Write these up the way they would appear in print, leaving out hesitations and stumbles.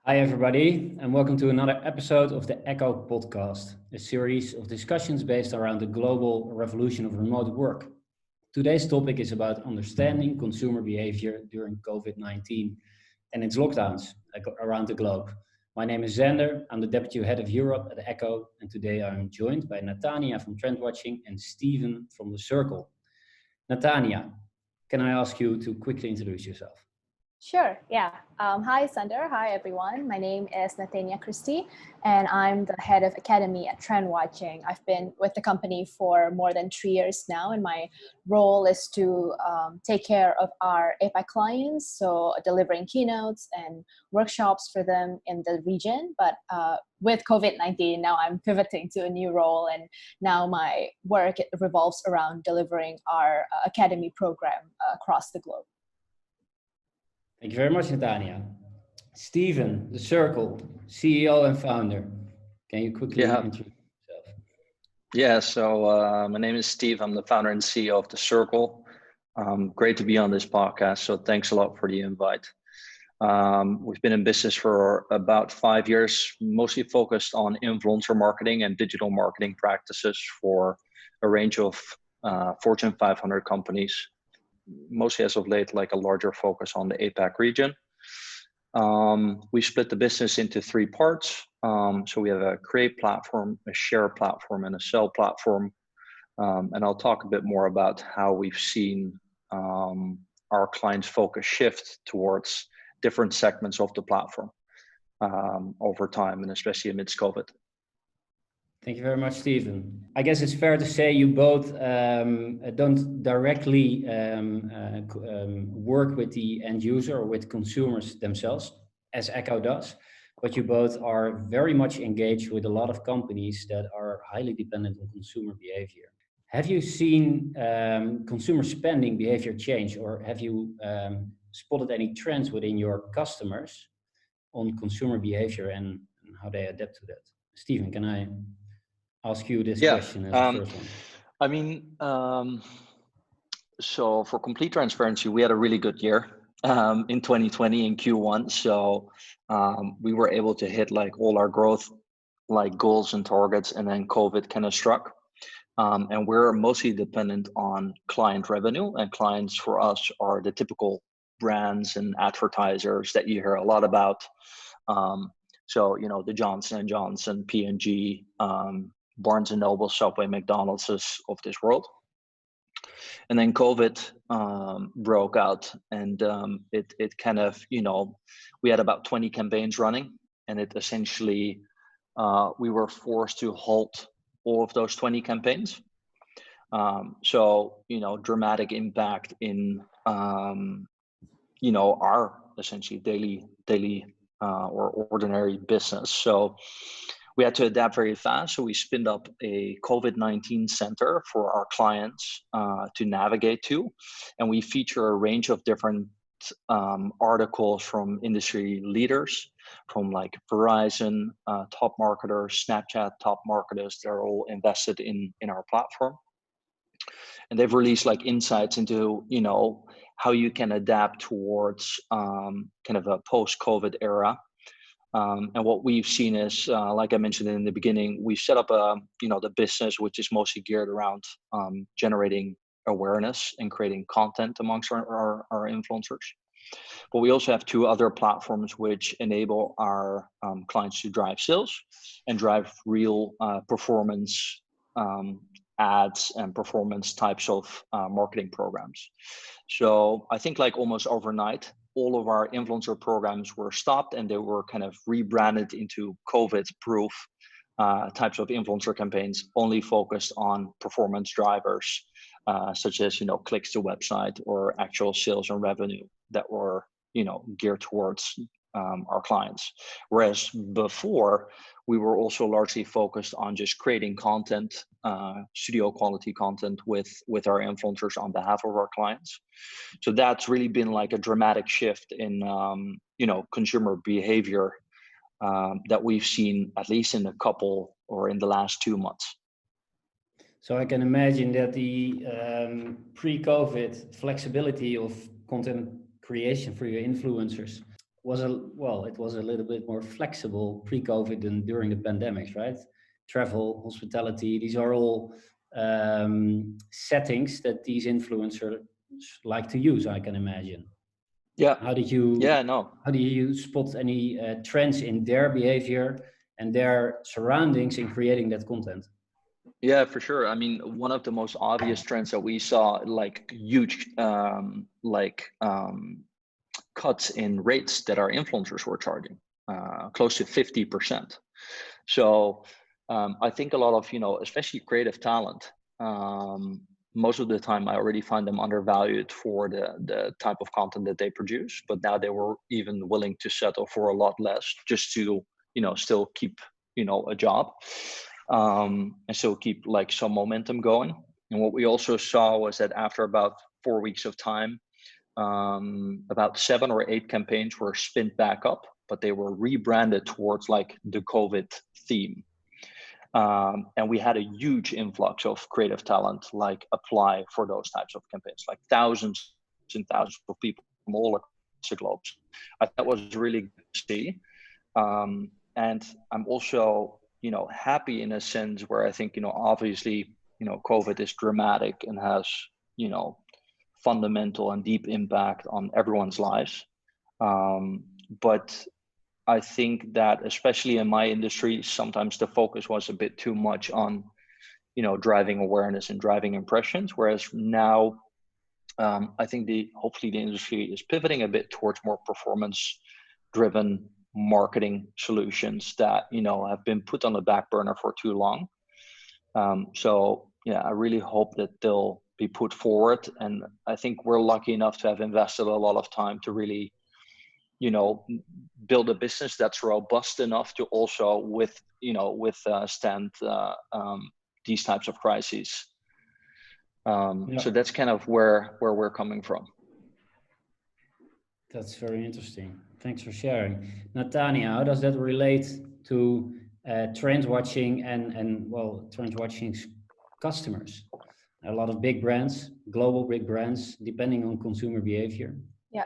Hi, everybody, and welcome to another episode of the Eko Podcast, a series of discussions based around the global revolution of remote work. Today's topic is about understanding consumer behavior during COVID-19 and its lockdowns around the globe. My name is Zander, I'm the Deputy Head of Europe at Eko, and today I'm joined by Natania from Trend Watching and Steven from The Circle. Natania, can I ask you to quickly introduce yourself? Sure, yeah. Hi, Sander. Hi, everyone. My name is Nathania Christie, and I'm the head of Academy at Trend Watching. I've been with the company for more than 3 years now, and my role is to take care of our APAC clients, so delivering keynotes and workshops for them in the region. But with COVID-19, now I'm pivoting to a new role, and now my work revolves around delivering our Academy program across the globe. Thank you very much, Natania. Steven, The Circle, CEO and founder. Can you quickly introduce yourself? Yeah, so my name is Steve. I'm the founder and CEO of The Circle. Great to be on this podcast, so thanks a lot for the invite. We've been in business for about 5 years, mostly focused on influencer marketing and digital marketing practices for a range of Fortune 500 companies. Mostly as of late, like a larger focus on the APAC region. We split the business into 3 parts. So we have a create platform, a share platform, and a sell platform. And I'll talk a bit more about how we've seen our clients' focus shift towards different segments of the platform over time, and especially amidst COVID. Thank you very much, Steven. I guess it's fair to say you both don't directly work with the end user or with consumers themselves, as Eko does, but you both are very much engaged with a lot of companies that are highly dependent on consumer behavior. Have you seen consumer spending behavior change, or have you spotted any trends within your customers on consumer behavior and how they adapt to that? Steven, can I ask you this question as the first one? I mean, so for complete transparency, we had a really good year in 2020 in Q1. So we were able to hit like all our growth like goals and targets, and then COVID kind of struck. And we're mostly dependent on client revenue, and clients for us are the typical brands and advertisers that you hear a lot about. So, you know, the Johnson & Johnson, P&G, Barnes & Noble, Subway, McDonald's of this world. And then COVID broke out, and it kind of, you know, we had about 20 campaigns running, and it essentially, we were forced to halt all of those 20 campaigns. So, you know, dramatic impact in, you know, our essentially daily or ordinary business. So we had to adapt very fast. So we spinned up a COVID-19 center for our clients to navigate to. And we feature a range of different articles from industry leaders, from like Verizon, top marketers, Snapchat, top marketers. They're all invested in our platform. And they've released like insights into, you know, how you can adapt towards kind of a post-COVID era. And what we've seen is, like I mentioned in the beginning, we set up the business, which is mostly geared around generating awareness and creating content amongst our influencers. But we also have 2 other platforms which enable our clients to drive sales and drive real performance ads and performance types of marketing programs. So I think like almost overnight, all of our influencer programs were stopped, and they were kind of rebranded into COVID-proof types of influencer campaigns, only focused on performance drivers, such as, you know, clicks to website or actual sales and revenue that were, you know, geared towards our clients. Whereas before, we were also largely focused on just creating content, studio quality content with our influencers on behalf of our clients. So that's really been like a dramatic shift in, you know, consumer behavior that we've seen at least in the last 2 months. So I can imagine that the pre-COVID flexibility of content creation for your influencers it was a little bit more flexible pre-COVID than during the pandemics, right? Travel, hospitality, these are all settings that these influencers like to use, I can imagine. Yeah. How did you No. how do you spot any trends in their behavior and their surroundings in creating that content? Yeah, for sure. I mean, one of the most obvious trends that we saw, like huge, cuts in rates that our influencers were charging, close to 50%. So I think a lot of, especially creative talent, most of the time I already find them undervalued for the type of content that they produce, but now they were even willing to settle for a lot less just to, still keep, a job, and still keep like some momentum going. And what we also saw was that after about 4 weeks of time, about 7 or 8 campaigns were spinned back up, but they were rebranded towards like the COVID theme. And we had a huge influx of creative talent like apply for those types of campaigns, like thousands and thousands of people from all across the globe. I thought that was really good to see. And I'm also, happy in a sense where I think, obviously, COVID is dramatic and has, fundamental and deep impact on everyone's lives. But I think that especially in my industry, sometimes the focus was a bit too much on, driving awareness and driving impressions. Whereas now, I think hopefully the industry is pivoting a bit towards more performance-driven marketing solutions that, have been put on the back burner for too long. So yeah, I really hope that they'll be put forward. And I think we're lucky enough to have invested a lot of time to really, build a business that's robust enough to also withstand these types of crises. So that's kind of where we're coming from. That's very interesting. Thanks for sharing. Natania, how does that relate to trend watching and trend watching's customers? A lot of big brands, global big brands, depending on consumer behavior. Yeah.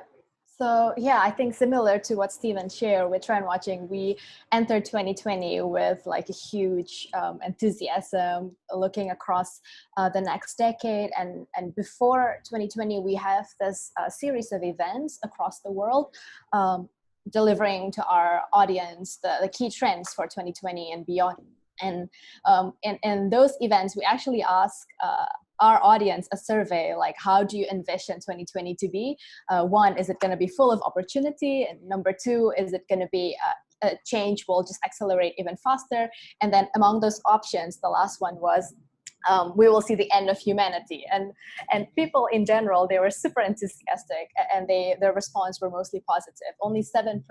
So yeah, I think similar to what Steven shared with trend watching, we entered 2020 with like a huge enthusiasm looking across the next decade. And before 2020, we have this series of events across the world delivering to our audience the key trends for 2020 and beyond. And in those events, we actually ask our audience a survey, like, how do you envision 2020 to be? One, is it going to be full of opportunity? And number two, is it going to be a change will just accelerate even faster? And then among those options, the last one was, we will see the end of humanity. And people in general, they were super enthusiastic, and their response were mostly positive. Only 7%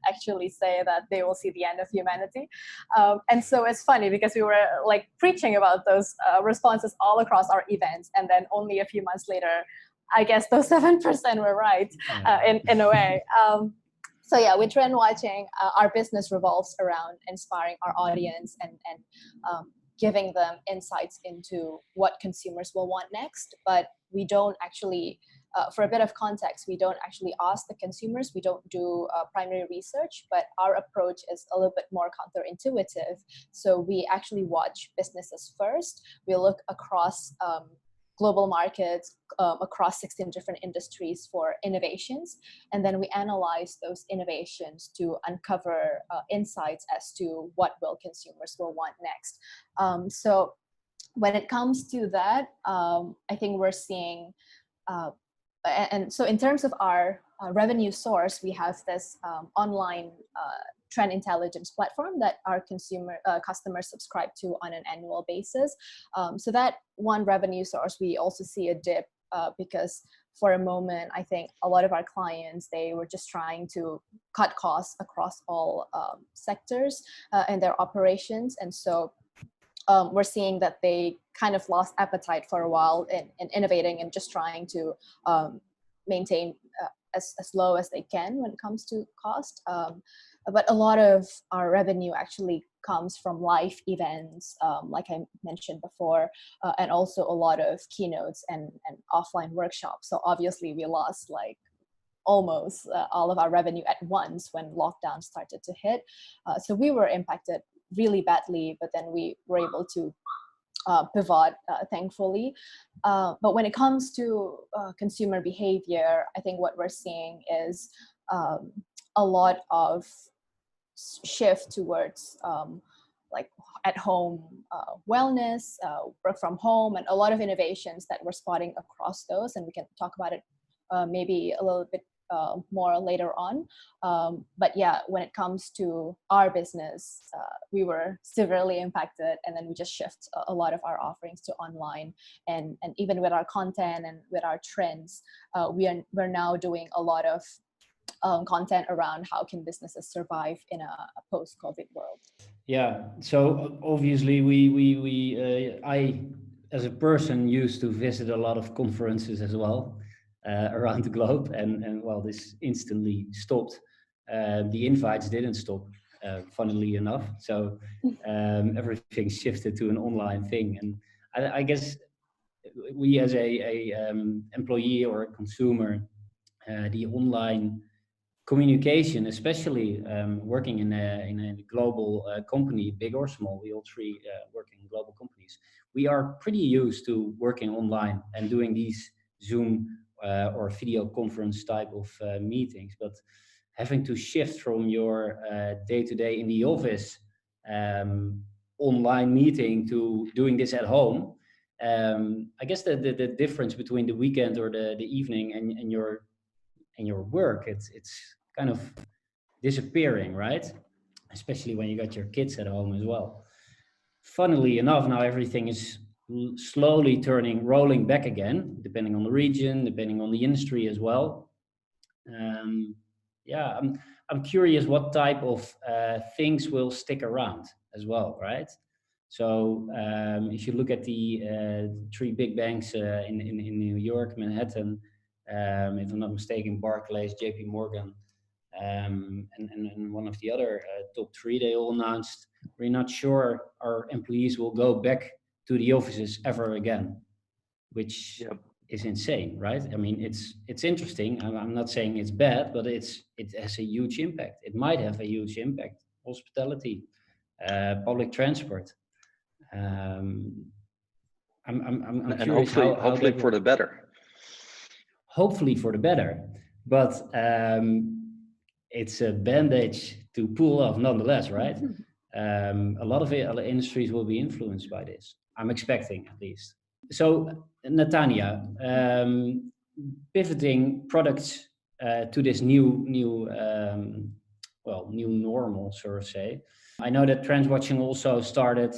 actually say that they will see the end of humanity. And so it's funny because we were like preaching about those responses all across our events, and then only a few months later, I guess those 7% were right in a way. So yeah, with trend watching, our business revolves around inspiring our audience and giving them insights into what consumers will want next. But we don't actually, for a bit of context, we don't actually ask the consumers. We don't do primary research, but our approach is a little bit more counterintuitive. So we actually watch businesses first. We look across global markets, across 16 different industries for innovations. And then we analyze those innovations to uncover insights as to what consumers will want next. So when it comes to that, I think we're seeing, and so in terms of our revenue source, we have this online trend intelligence platform that our customers subscribe to on an annual basis. So that one revenue source, we also see a dip because for a moment, I think a lot of our clients, they were just trying to cut costs across all sectors in their operations. And so we're seeing that they kind of lost appetite for a while in innovating and just trying to maintain as low as they can when it comes to cost. But a lot of our revenue actually comes from live events, like I mentioned before, and also a lot of keynotes and offline workshops. So obviously we lost like almost all of our revenue at once when lockdown started to hit. So we were impacted really badly, but then we were able to pivot, thankfully. But when it comes to consumer behavior, I think what we're seeing is a lot of shift towards like at home wellness, work from home, and a lot of innovations that we're spotting across those. And we can talk about it maybe a little bit more later on. But yeah, when it comes to our business, we were severely impacted, and then we just shift a lot of our offerings to online. And even with our content and with our trends, we're now doing a lot of content around how can businesses survive in a post-COVID world. Yeah. So obviously, I, as a person, used to visit a lot of conferences as well around the globe, and well, this instantly stopped. The invites didn't stop, funnily enough. So everything shifted to an online thing, and I guess we, as a employee or a consumer, the online communication, especially working in a global company, big or small, we all three work in global companies. We are pretty used to working online and doing these Zoom or video conference type of meetings. But having to shift from your day-to-day in the office online meeting to doing this at home, I guess the difference between the weekend or the evening and your work, it's kind of disappearing, right? Especially when you got your kids at home as well. Funnily enough, now everything is slowly rolling back again, depending on the region, depending on the industry as well. Yeah, I'm curious what type of things will stick around as well, right? So if you look at the three big banks in New York, Manhattan, if I'm not mistaken, Barclays, JP Morgan, and one of the other top three, they all announced we're not sure our employees will go back to the offices ever again, which is insane, right? I mean, it's interesting. I'm not saying it's bad, but it has a huge impact. It might have a huge impact. Hospitality, public transport. I'm And curious hopefully for the better. Hopefully for the better, but it's a bandage to pull off nonetheless, right? A lot of other industries will be influenced by this. I'm expecting, at least. So, Natania, pivoting products to this new normal, so to say. I know that Trend Watching also started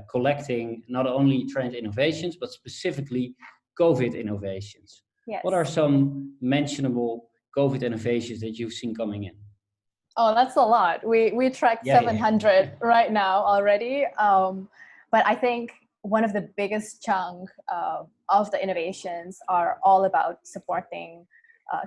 collecting not only trend innovations, but specifically COVID innovations. Yes. What are some mentionable COVID innovations that you've seen coming in? Oh, that's a lot. We tracked 700 right now already. But I think one of the biggest chunk of the innovations are all about supporting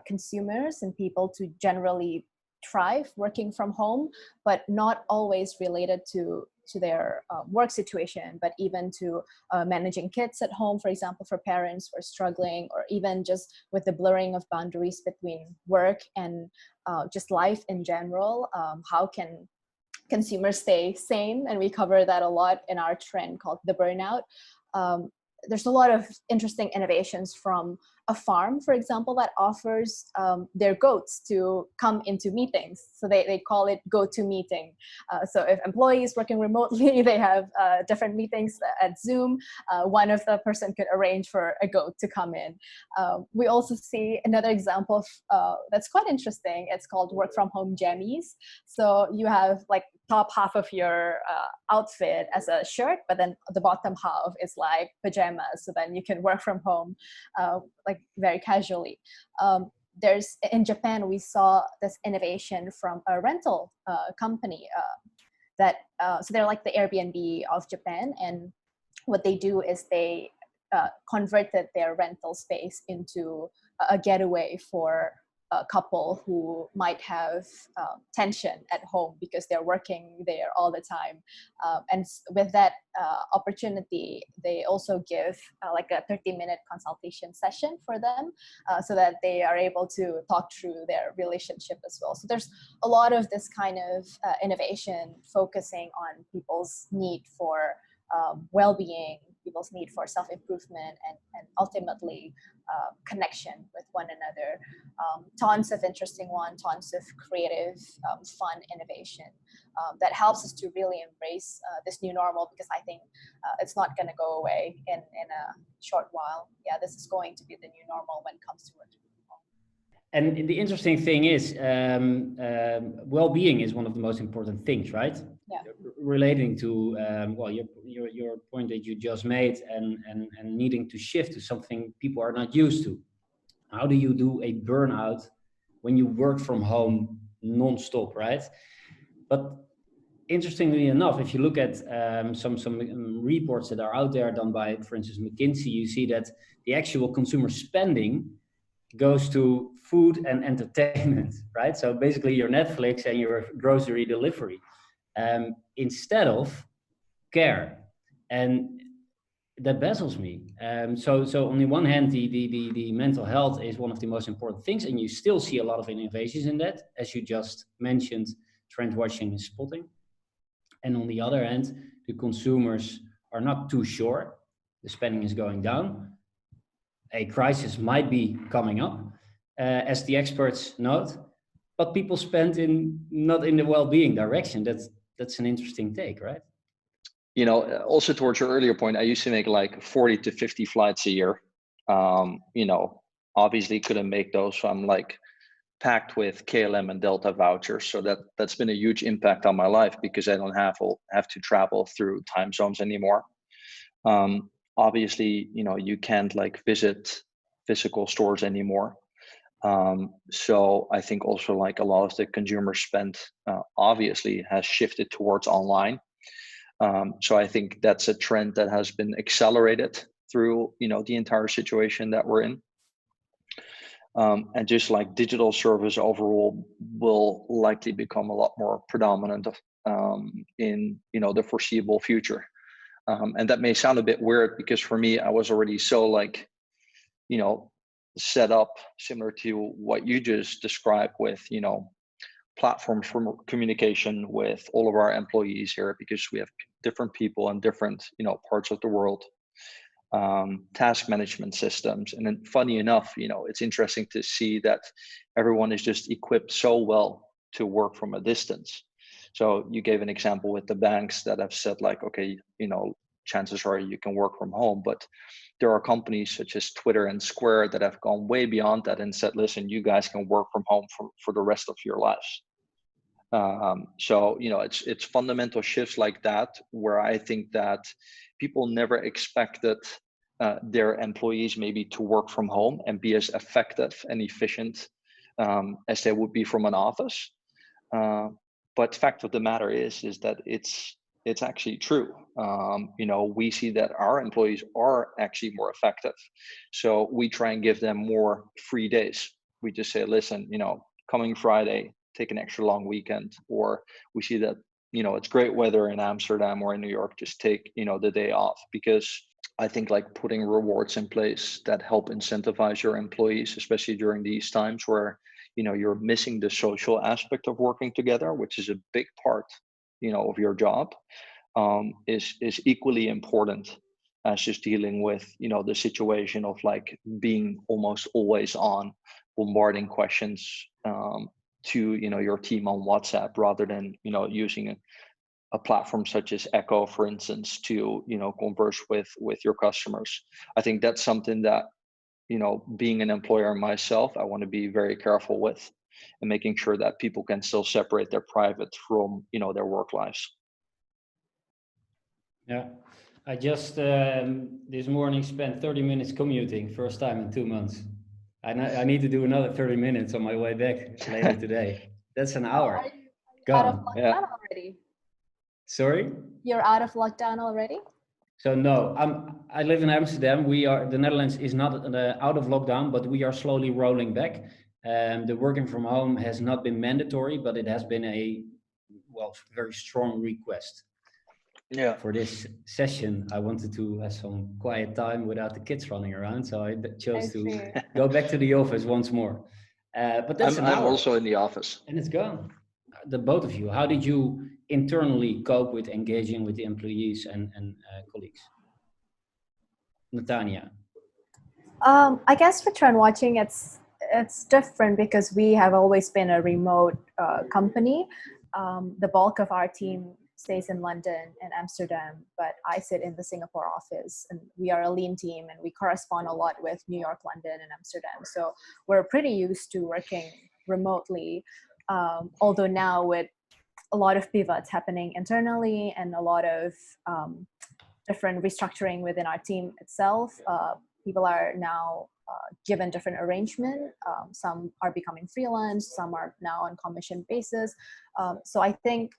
consumers and people to generally thrive working from home, but not always related to their work situation, but even to managing kids at home, for example, for parents who are struggling, or even just with the blurring of boundaries between work and just life in general. How can consumers stay sane? And we cover that a lot in our trend called the burnout. There's a lot of interesting innovations from a farm, for example, that offers their goats to come into meetings. So they call it go-to-meeting. So if employees working remotely, they have different meetings at Zoom, one of the person could arrange for a goat to come in. We also see another example of, that's quite interesting. It's called work from home jammies. So you have like top half of your outfit as a shirt, but then the bottom half is like pajamas. So then you can work from home like very casually. There's in Japan, we saw this innovation from a rental company that so they're like the Airbnb of Japan, and what they do is they converted their rental space into a getaway for a couple who might have tension at home because they're working there all the time. And with that opportunity, they also give like a 30-minute consultation session for them so that they are able to talk through their relationship as well. So there's a lot of this kind of innovation focusing on people's need for well-being, people's need for self-improvement, and ultimately connection with one another. Tons of interesting tons of creative, fun innovation that helps us to really embrace this new normal, because I think it's not going to go away in a short while. Yeah, this is going to be the new normal when it comes to work. And the interesting thing is, well-being is one of the most important things, right? Yeah. Relating to your point that you just made, and needing to shift to something people are not used to. How do you do a burnout when you work from home non-stop, right? But interestingly enough, if you look at some reports that are out there done by, for instance, McKinsey, you see that the actual consumer spending goes to food and entertainment, right? So basically your Netflix and your grocery delivery, instead of care. And that baffles me. So on the one hand, the mental health is one of the most important things, and you still see a lot of innovations in that, as you just mentioned, trend watching and spotting. And on the other hand, the consumers are not too sure. The spending is going down. A crisis might be coming up, as the experts note, but people spend not in the well-being direction. That's an interesting take, right? You know, also towards your earlier point, I used to make like 40 to 50 flights a year. You know, obviously couldn't make those, so I'm like packed with KLM and Delta vouchers. So that's been a huge impact on my life, because I don't have to travel through time zones anymore. Obviously, you know, you can't like visit physical stores anymore. So I think also like a lot of the consumer spend obviously has shifted towards online. So I think that's a trend that has been accelerated through, you know, the entire situation that we're in. And just like digital service overall will likely become a lot more predominant in, you know, the foreseeable future. And that may sound a bit weird, because for me, I was already so like, you know, set up similar to what you just described with, you know, platforms for communication with all of our employees here, because we have different people in different, you know, parts of the world, task management systems. And then funny enough, you know, it's interesting to see that everyone is just equipped so well to work from a distance. So you gave an example with the banks that have said like, okay, you know, chances are you can work from home, but there are companies such as Twitter and Square that have gone way beyond that and said, listen, you guys can work from home for the rest of your lives. So, you know, it's fundamental shifts like that, where I think that people never expected their employees maybe to work from home and be as effective and efficient as they would be from an office. But fact of the matter is that it's actually true. You know, we see that our employees are actually more effective. So we try and give them more free days. We just say, listen, you know, coming Friday, take an extra long weekend. Or we see that, you know, it's great weather in Amsterdam or in New York, just take, you know, the day off. Because I think like putting rewards in place that help incentivize your employees, especially during these times where, you know, you're missing the social aspect of working together, which is a big part, you know, of your job, is equally important as just dealing with, you know, the situation of like being almost always on, bombarding questions to, you know, your team on WhatsApp, rather than, you know, using a platform such as Eko, for instance, to, you know, converse with your customers. I think that's something that, you know, being an employer myself, I want to be very careful with, and making sure that people can still separate their private from, you know, their work lives. Yeah, I just this morning spent 30 minutes commuting, first time in 2 months. I need to do another 30 minutes on my way back later today. That's an hour. Are you Gone. out of lockdown already? Sorry? You're out of lockdown already? So no, I live in Amsterdam. The Netherlands is not out of lockdown, but we are slowly rolling back. The working from home has not been mandatory, but it has been a very strong request. Yeah. For this session, I wanted to have some quiet time without the kids running around, so I chose to go back to the office once more. But that's an I'm hour, also in the office. and it's gone. The both of you, how did you internally cope with engaging with the employees and colleagues? Natania. I guess for trend watching, it's different because we have always been a remote company. The bulk of our team stays in London and Amsterdam, but I sit in the Singapore office, and we are a lean team, and we correspond a lot with New York, London, and Amsterdam. So we're pretty used to working remotely. Although now with a lot of pivots happening internally and a lot of different restructuring within our team itself, people are now given different arrangement. Some are becoming freelance, some are now on commission basis. So I think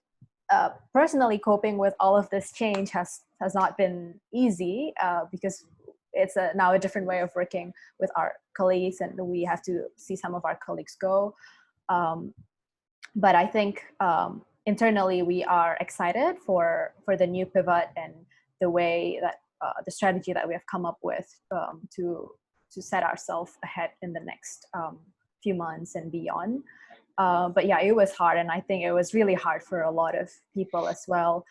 personally coping with all of this change has not been easy because it's now a different way of working with our colleagues, and we have to see some of our colleagues go. But I think internally we are excited for the new pivot and the way that the strategy that we have come up with to set ourselves ahead in the next few months and beyond. But yeah, it was hard, and I think it was really hard for a lot of people as well,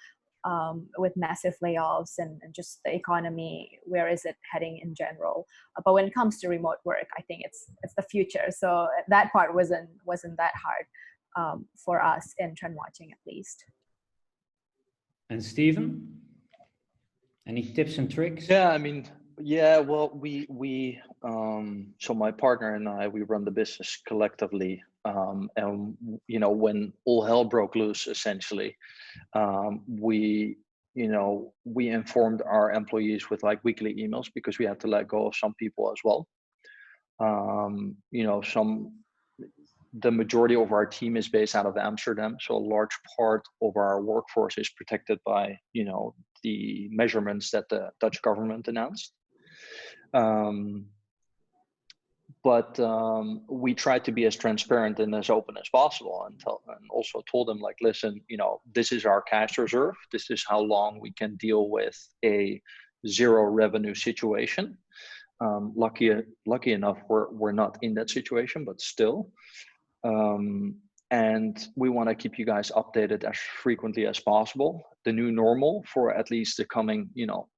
with massive layoffs and just the economy. Where is it heading in general? But when it comes to remote work, I think it's the future. So that part wasn't that hard for us in trend watching, at least. And Stephen, any tips and tricks? Yeah, I mean, yeah, well, we so my partner and I, we run the business collectively, and when all hell broke loose, essentially, we informed our employees with like weekly emails, because we had to let go of some people as well. The majority of our team is based out of Amsterdam, so a large part of our workforce is protected by the measurements that the Dutch government announced. But we tried to be as transparent and as open as possible, and also told them, like, listen, this is our cash reserve. This is how long we can deal with a zero revenue situation. Lucky enough, we're not in that situation, but still. And we want to keep you guys updated as frequently as possible. The new normal for at least the coming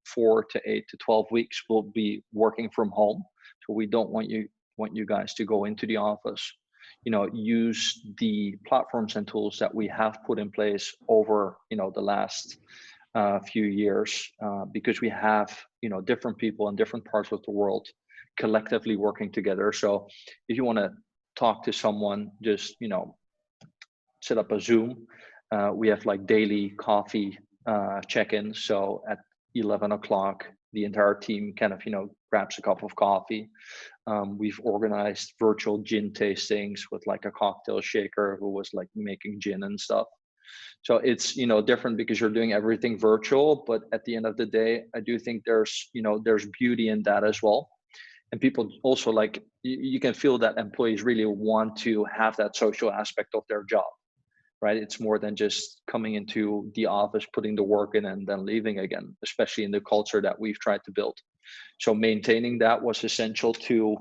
4 to 8 to 12 weeks will be working from home. So we don't want you guys to go into the office. Use the platforms and tools that we have put in place over the last few years, because we have different people in different parts of the world collectively working together. So if you want to talk to someone, just set up a Zoom. We have like daily coffee check-ins. So at 11 o'clock, the entire team kind of grabs a cup of coffee. We've organized virtual gin tastings with like a cocktail shaker who was like making gin and stuff. So it's different because you're doing everything virtual, but at the end of the day, I do think there's beauty in that as well. And people also, like, you can feel that employees really want to have that social aspect of their job, right? It's more than just coming into the office, putting the work in, and then leaving again, especially in the culture that we've tried to build. So maintaining that was essential to,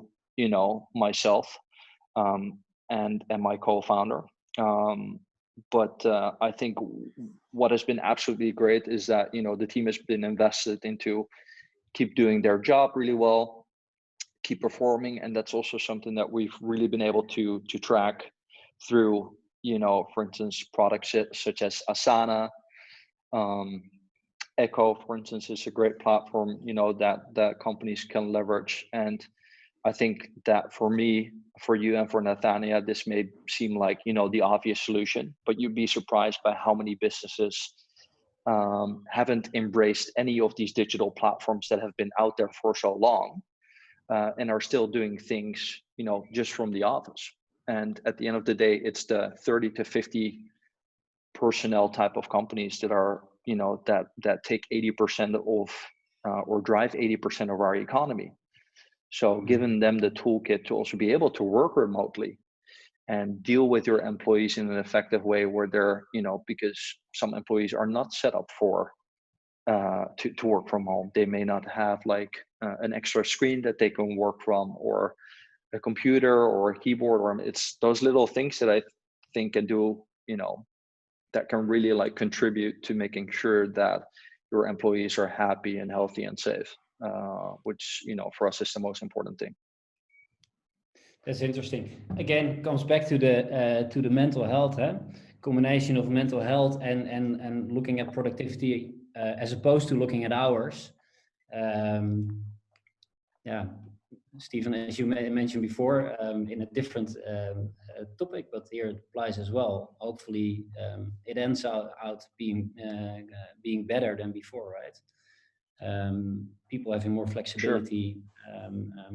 myself and my co-founder. But I think what has been absolutely great is that, the team has been invested into keep doing their job really well, keep performing. And that's also something that we've really been able to track through, for instance, products such as Asana. Eko, for instance, is a great platform, that companies can leverage. And I think that for me, for you, and for Nathania, this may seem like, the obvious solution, but you'd be surprised by how many businesses haven't embraced any of these digital platforms that have been out there for so long, and are still doing things, just from the office. And at the end of the day, it's the 30 to 50 personnel type of companies that are, that take 80% of, or drive 80% of our economy. So giving them the toolkit to also be able to work remotely and deal with your employees in an effective way where they're, because some employees are not set up for to work from home. They may not have like an extra screen that they can work from, or a computer or a keyboard, or it's those little things that I think can do, that can really like contribute to making sure that your employees are happy and healthy and safe, which, for us is the most important thing. That's interesting. Again, comes back to the mental health, huh? Combination of mental health and looking at productivity as opposed to looking at hours. Yeah, Stephen, as you mentioned before, in a different topic, but here it applies as well. Hopefully, it ends out being better than before, right? People having more flexibility, sure.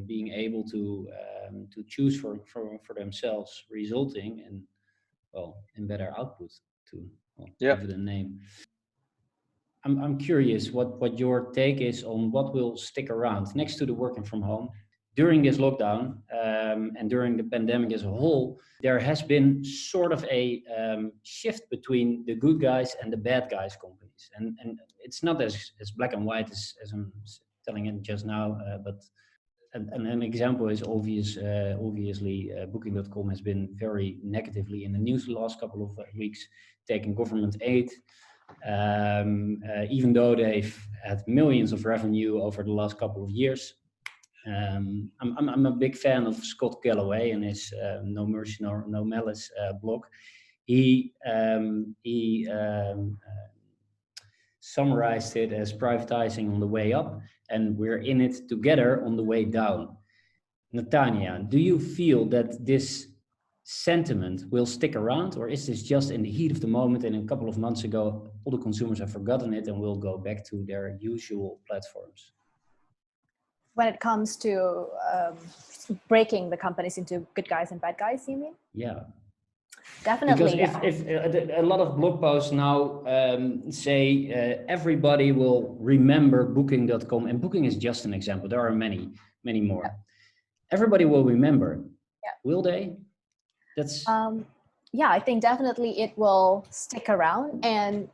Being able to choose for themselves, resulting in better output. To give it a name. I'm curious what your take is on what will stick around next to the working from home during this lockdown, and during the pandemic as a whole. There has been sort of a shift between the good guys and the bad guys companies, and it's not as black and white as I'm telling it just now, but an example is obviously Booking.com has been very negatively in the news the last couple of weeks, taking government aid. Even though they've had millions of revenue over the last couple of years. I'm a big fan of Scott Galloway and his No Mercy, No Malice blog. He summarized it as privatizing on the way up, and we're in it together on the way down. Natania, do you feel that this sentiment will stick around, or is this just in the heat of the moment and a couple of months ago all the consumers have forgotten it and will go back to their usual platforms? When it comes to breaking the companies into good guys and bad guys, you mean? Yeah. Definitely. Because if a lot of blog posts now say everybody will remember Booking.com, and Booking is just an example. There are many more. Yeah. Everybody will remember. Yeah. Will they? That's. Yeah, I think definitely it will stick around. And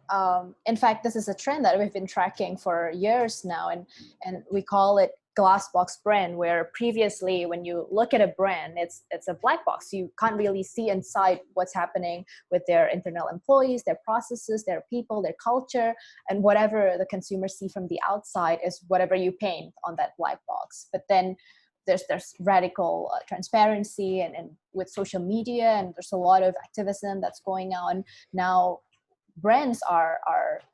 in fact, this is a trend that we've been tracking for years now. And we call it glass box brand, where previously when you look at a brand, it's a black box. You can't really see inside what's happening with their internal employees, their processes, their people, their culture, and whatever the consumers see from the outside is whatever you paint on that black box. But then there's radical transparency and with social media, and there's a lot of activism that's going on now. Brands are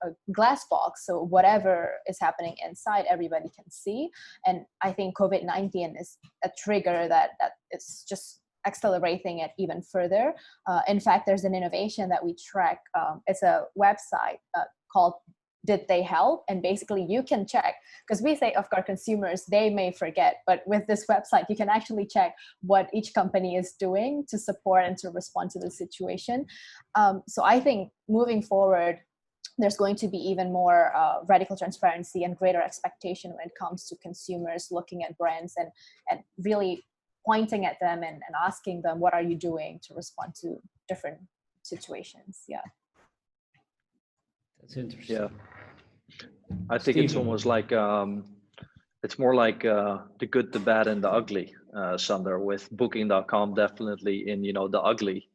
a glass box, so whatever is happening inside, everybody can see. And I think COVID-19 is a trigger that is just accelerating it even further. In fact, there's an innovation that we track. It's a website called Did They Help? And basically you can check, because we say, of course, consumers, they may forget, but with this website, you can actually check what each company is doing to support and to respond to the situation. So I think moving forward, there's going to be even more radical transparency and greater expectation when it comes to consumers looking at brands and really pointing at them and asking them, what are you doing to respond to different situations? Yeah. That's interesting. Yeah. I think it's almost like, it's more like the good, the bad, and the ugly, Sander, with Booking.com definitely in, the ugly.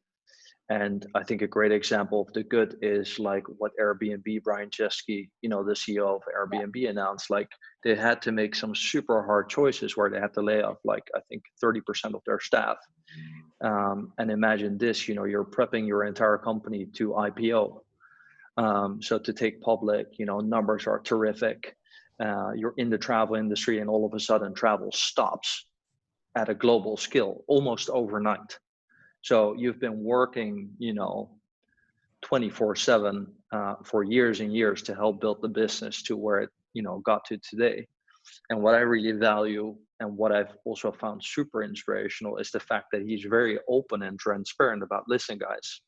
And I think a great example of the good is like what Airbnb, Brian Chesky, the CEO of Airbnb announced, like they had to make some super hard choices where they had to lay off, like, I think 30% of their staff. And imagine this, you're prepping your entire company to IPO. So to take public, numbers are terrific. You're in the travel industry and all of a sudden travel stops at a global scale almost overnight. So you've been working, 24/7 for years and years to help build the business to where it, got to today. And what I really value and what I've also found super inspirational is the fact that he's very open and transparent about, listen, guys,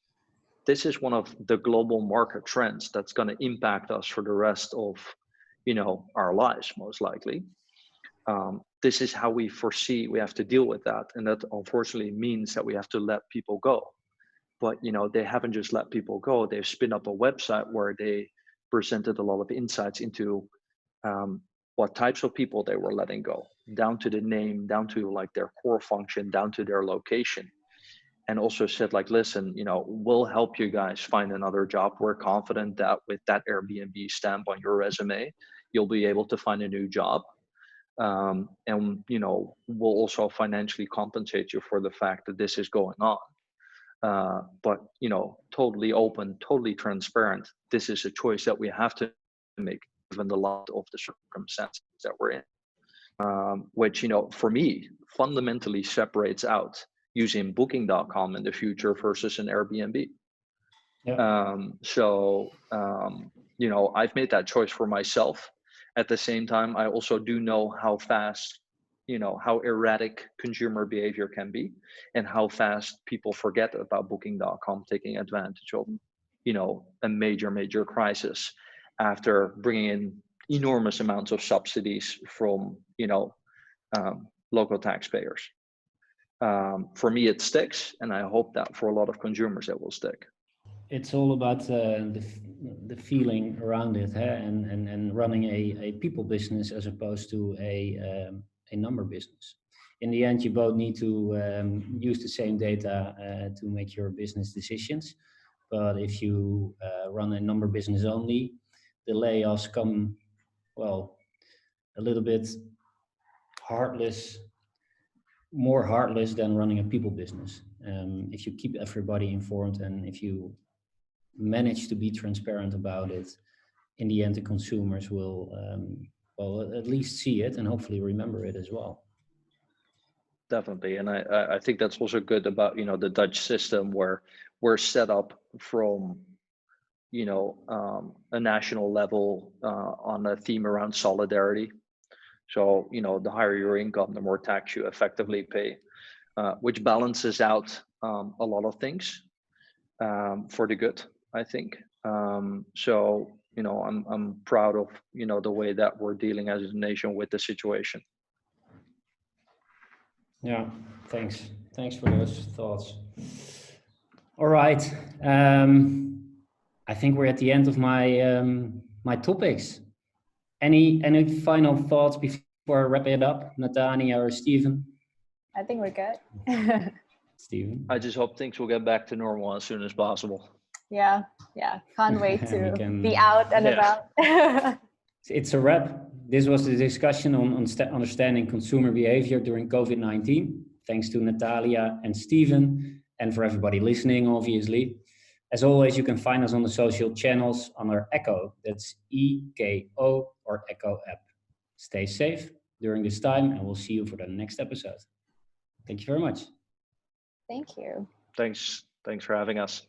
this is one of the global market trends that's going to impact us for the rest of, our lives, most likely. this is how we foresee we have to deal with that. And that unfortunately means that we have to let people go. But, they haven't just let people go. They've spun up a website where they presented a lot of insights into what types of people they were letting go, down to the name, down to like their core function, down to their location. And also said like, listen, we'll help you guys find another job. We're confident that with that Airbnb stamp on your resume, you'll be able to find a new job. And, we'll also financially compensate you for the fact that this is going on. But, totally open, totally transparent. This is a choice that we have to make given the lot of the circumstances that we're in, which, for me, fundamentally separates out using booking.com in the future versus an Airbnb. Yeah. I've made that choice for myself. At the same time, I also do know how fast, how erratic consumer behavior can be and how fast people forget about booking.com taking advantage of, a major crisis after bringing in enormous amounts of subsidies from, local taxpayers. For me, it sticks, and I hope that for a lot of consumers it will stick. It's all about the feeling around it, and running a people business as opposed to a number business. In the end, you both need to use the same data to make your business decisions. But if you run a number business only, the layoffs come, well, a little bit more heartless than running a people business. If you keep everybody informed and if you manage to be transparent about it, in the end, the consumers will, at least see it and hopefully remember it as well. Definitely. And I think that's also good about, the Dutch system where we're set up from, a national level on a theme around solidarity. So, the higher your income, the more tax you effectively pay, which balances out a lot of things for the good, I think. I'm proud of, the way that we're dealing as a nation with the situation. Yeah, thanks. Thanks for those thoughts. All right. I think we're at the end of my topics. Any final thoughts before I wrap it up, Natania or Steven? I think we're good. Steven? I just hope things will get back to normal as soon as possible. Yeah. Can't wait to be out and about. It's a wrap. This was the discussion on understanding consumer behavior during COVID-19. Thanks to Natalia and Steven, and for everybody listening, obviously. As always, you can find us on the social channels under Eko. That's EKO or Eko app. Stay safe during this time, and we'll see you for the next episode. Thank you very much. Thank you. Thanks for having us.